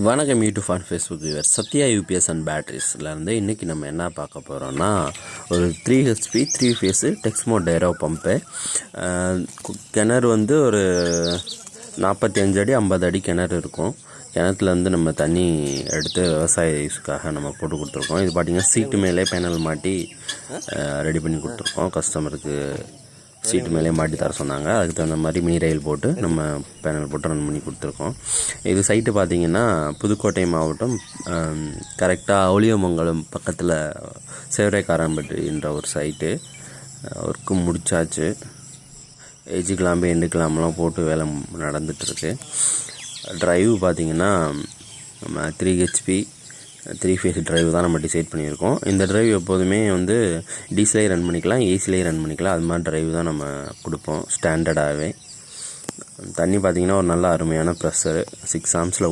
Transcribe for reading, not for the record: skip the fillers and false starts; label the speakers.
Speaker 1: வணக்கம் YouTube and Facebook viewer. Sathya UPS and பேட்டரிஸ்லேருந்து இன்றைக்கி நம்ம என்ன பார்க்க போகிறோம்னா, ஒரு 3 HP 3 ஃபேஸு டெக்ஸ்மோ டைரோ பம்பு. கிணறு வந்து ஒரு 45 அடி 50 அடி கிணறு இருக்கும். கிணத்துலேருந்து நம்ம தண்ணி எடுத்து விவசாய யூஸுக்காக நம்ம போட்டு கொடுத்துருக்கோம். இது பார்த்திங்கன்னா சீட்டு மேலே பேனல் மாட்டி ரெடி பண்ணி கொடுத்துருக்கோம். கஸ்டமருக்கு சீட்டு மேலே மாட்டி தர சொன்னாங்க. அதுக்கு தகுந்த மாதிரி மினி ரயில் போட்டு நம்ம பேனல் போட்டு ரன் பண்ணி கொடுத்துருக்கோம். இது சைட்டு பார்த்திங்கன்னா புதுக்கோட்டை மாவட்டம், கரெக்டாக அவுளியமங்கலம் பக்கத்தில் சேவரைக்காரம்பட்டின்ற ஒரு சைட்டு. ஒர்க்கு முடிச்சாச்சு. எஜ்ஜு கிளாம்பு எண்டு கிளாம்பெலாம் போட்டு வேலை நடந்துகிட்ருக்கு. ட்ரைவ் பார்த்திங்கன்னா நம்ம 3 HP 3 ஃபேஸ் ட்ரைவ் தான் நம்ம டிசைட் பண்ணியிருக்கோம். இந்த ட்ரைவ் எப்போதுமே வந்து டீசலே ரன் பண்ணிக்கலாம், ஏசிலே ரன் பண்ணிக்கலாம். அது மாதிரி ட்ரைவ் தான் நம்ம கொடுப்போம் ஸ்டாண்டர்டாகவே. தண்ணி பார்த்திங்கன்னா ஒரு நல்ல அருமையான ப்ரெஷரு 6 ஆம்ஸில்